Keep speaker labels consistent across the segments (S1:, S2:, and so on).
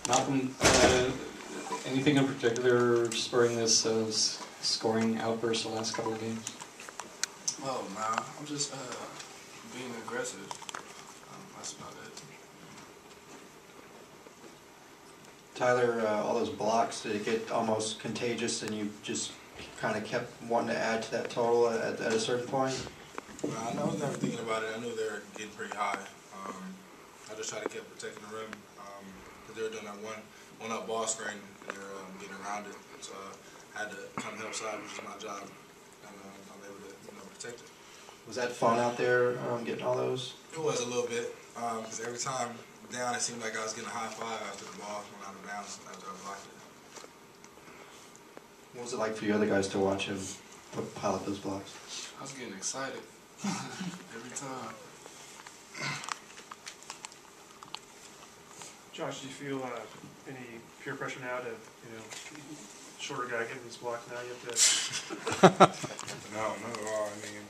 S1: Malcolm, anything in particular spurring this scoring outburst the last couple of games?
S2: Oh, nah, I'm just being aggressive. That's about it.
S3: Tyler, all those blocks, did it get almost contagious and you just kind of kept wanting to add to that total at a certain point?
S2: Well, I was never thinking about it. I knew they were getting pretty high. I just tried to keep protecting the rim because they were doing that one-up ball screen and they were getting around it. So I had to come help side, which is my job, and I'm able to protect it.
S3: Was that fun out there, getting all those?
S2: It was a little bit because every time down, it seemed like I was getting a high five after the ball went out of bounds after I blocked it.
S3: What was it like for you other guys to watch him pile up those blocks?
S2: I was getting excited every time.
S4: Josh, do you feel any peer pressure now to, shorter guy getting these blocks now? You have to.
S5: No, not at all. I mean,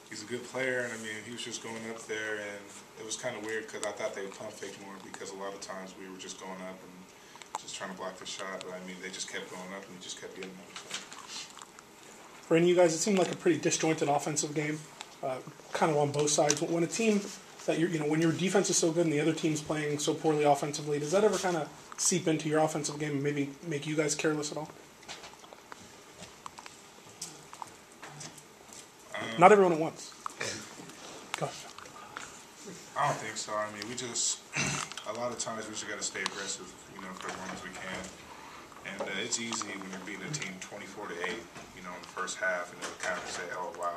S5: he's a good player, and I mean, he was just going up there, and it was kind of weird because I thought they would pump fake more because a lot of times we were just going up and just trying to block the shot, but I mean, they just kept going up and he just kept getting them. So.
S6: For any of you guys, it seemed like a pretty disjointed offensive game, kind of on both sides. When a team that when your defense is so good and the other team's playing so poorly offensively, does that ever kind of seep into your offensive game and maybe make you guys careless at all? Not everyone at once. Gosh.
S5: I don't think so. I mean, we just, a lot of times we just got to stay aggressive, for as long as we can. And it's easy when you're beating a team 24-8, in the first half, and kind of say, oh, wow,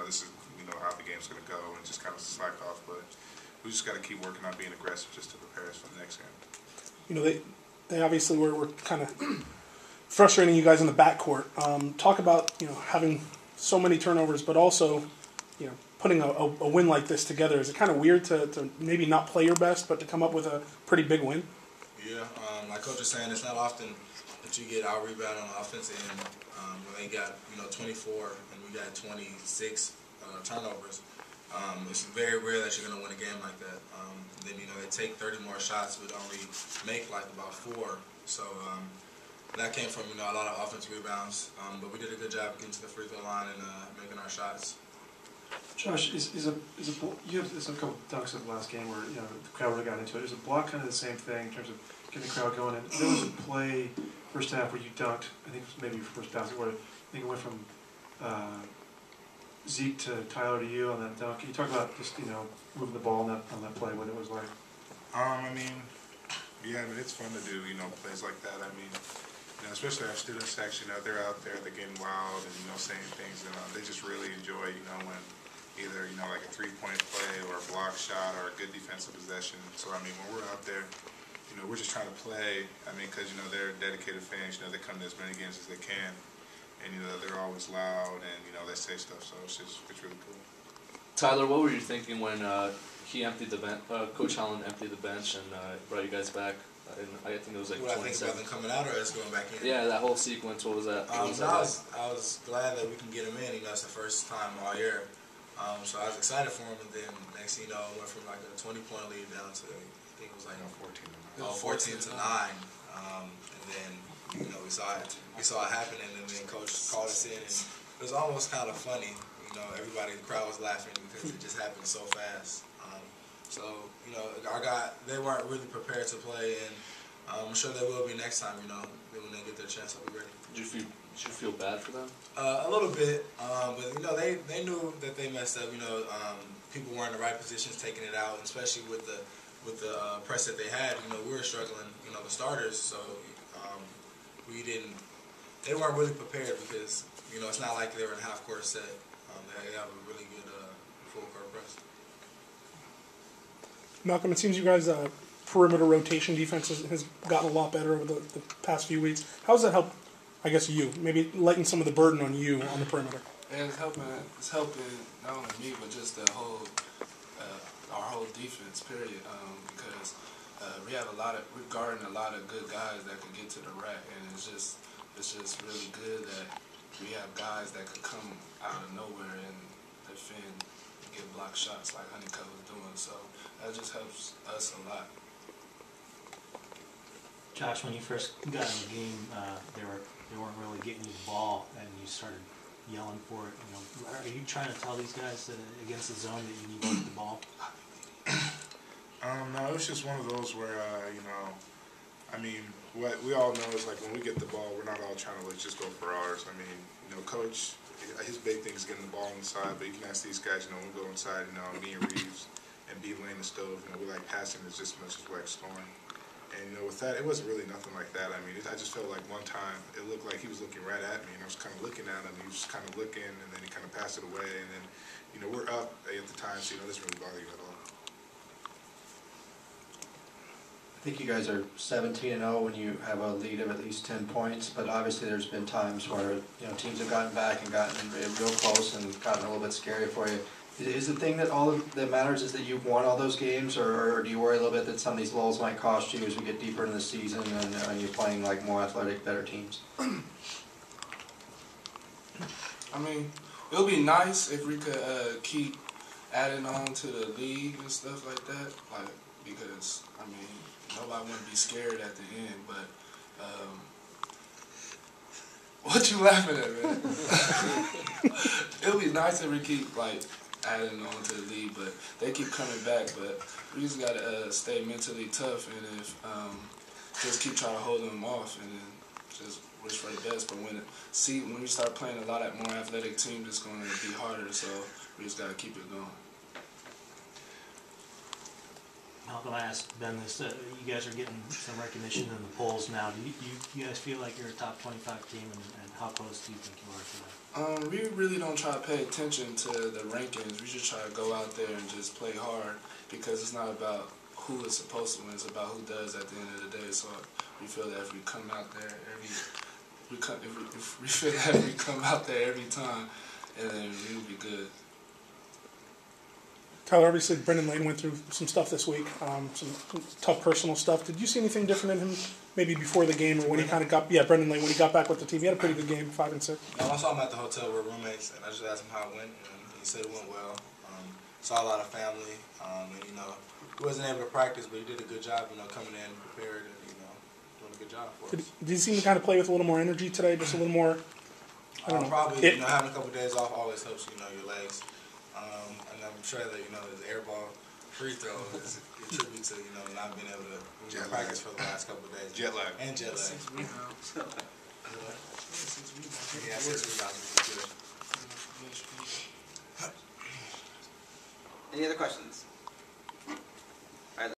S5: this is, how the game's going to go, and just kind of slack off. But we just got to keep working on being aggressive just to prepare us for the next game.
S6: They obviously were kind of frustrating you guys in the backcourt. Talk about, having so many turnovers, but also, putting a win like this together. Is it kind of weird to maybe not play your best, but to come up with a pretty big win?
S2: Yeah, like Coach is saying, it's not often that you get out rebound on the offensive end. When they got 24 and we got 26 turnovers. It's very rare that you're going to win a game like that. Then they take 30 more shots, but only make like about 4. So that came from a lot of offensive rebounds. But we did a good job getting to the free throw line and making our shots.
S4: Josh, you have a couple dunks in the last game where the crowd really got into it. Is a block kind of the same thing in terms of getting the crowd going? And there was a play first half where you dunked. I think it was maybe your first basket where I think it went from Zeke to Tyler to you on that dunk. Can you talk about just moving the ball on that play, what it was like?
S5: It's fun to do plays like that. I mean, especially our student section, they're out there, they're getting wild and saying things, and they just really enjoy when either like a 3-point play or a block shot or a good defensive possession. So I mean, when we're out there, we're just trying to play. I mean, because they're dedicated fans. They come to as many games as they can. And they're always loud, and they say stuff, so it's really cool.
S7: Tyler, what were you thinking when he emptied the bench? Coach Holland emptied the bench and brought you guys back? I think it was like.
S2: What I think about them coming out or us going back in?
S7: Yeah, that whole sequence. What was that?
S2: I was glad that we can get him in. It's the first time all year, so I was excited for him. And then next thing you know, it went from like a 20-point lead down to I think it was like 14 to 9, and then. We saw it happening, and then Coach called us in, and it was almost kind of funny. Everybody, the crowd was laughing because it just happened so fast. Our guy, they weren't really prepared to play, and I'm sure they will be next time. When they get their chance, they'll be ready.
S7: Did you feel bad for them?
S2: A little bit, but they knew that they messed up. People weren't in the right positions, taking it out, and especially with the press that they had. We were struggling. The starters, so. They weren't really prepared because, it's not like they were in a half-court set. They have a really good full-court press.
S6: Malcolm, it seems you guys' perimeter rotation defense has gotten a lot better over the past few weeks. How does that help, I guess, you? Maybe lighten some of the burden on you on the perimeter?
S2: And it's helping not only me, but just the whole, our whole defense, period, because we're guarding a lot of good guys that can get to the rack, and it's just really good that we have guys that can come out of nowhere and defend, get block shots like Honeycutt was doing. So that just helps us a lot.
S8: Josh, when you first got in the game, they weren't really getting you the ball, and you started yelling for it. You know, are you trying to tell these guys that against the zone that you need to get the ball?
S5: No, it was just one of those where, you know, I mean, what we all know is like when we get the ball, we're not all trying to just go for ours. I mean, you know, Coach, his big thing is getting the ball inside, but you can ask these guys, you know, we go inside, you know, me and Reeves and B Lane and Stove, you know, we like passing as just much as we like scoring. And, you know, with that, it wasn't really nothing like that. I mean, I just felt like one time it looked like he was looking right at me, and I was kind of looking at him. He was kind of looking, and then he kind of passed it away. And then, you know, we're up at the time, so, you know, it doesn't really bother you at all.
S3: I think you guys are 17-0 when you have a lead of at least 10 points, but obviously there's been times where, you know, teams have gotten back and gotten real close and gotten a little bit scary for you. Is the thing that that matters is that you've won all those games, or do you worry a little bit that some of these lulls might cost you as we get deeper into the season and you're playing like more athletic, better teams?
S9: I mean, it would be nice if we could keep adding on to the league and stuff like that, like, because, I mean, nobody want to be scared at the end, but what you laughing at, man? It would be nice if we keep, like, adding on to the league, but they keep coming back, but we just got to stay mentally tough, and if just keep trying to hold them off, and then just wish for the best. But when we start playing a lot of more athletic teams, it's going to be harder, so we just got to keep it going.
S8: Malcolm, I asked Ben this. You guys are getting some recognition in the polls now. Do you guys feel like you're a top 25 team, and how close do you think you are to that?
S9: We really don't try to pay attention to the rankings. We just try to go out there and just play hard, because it's not about who is supposed to win. It's about who does at the end of the day. So we feel that if we come out there if we feel that if we come out there every time, and then we'll be good.
S6: Tyler, obviously Brendan Lane went through some stuff this week, some tough personal stuff. Did you see anything different in him maybe before the game or when he kind of got, Brendan Lane, when he got back with the team? He had a pretty good game, 5 and 6.
S2: I saw him at the hotel with roommates, and I just asked him how it went, and he said it went well. Saw a lot of family, and, you know, he wasn't able to practice, but he did a good job, you know, coming in prepared and, you know, doing a good job for us.
S6: Did he seem to kind of play with a little more energy today, just a little more, I don't know.
S2: Probably, you know, having a couple of days off always helps, you know, your legs. And I'm sure that, you know, his air ball free throw is a tribute to, you know, not being able to practice for the last couple of days.
S5: Jet lag.
S2: And jet lag.
S9: 6 rebounds.
S2: Yeah, 6 rebounds, which is good.
S10: Any other questions?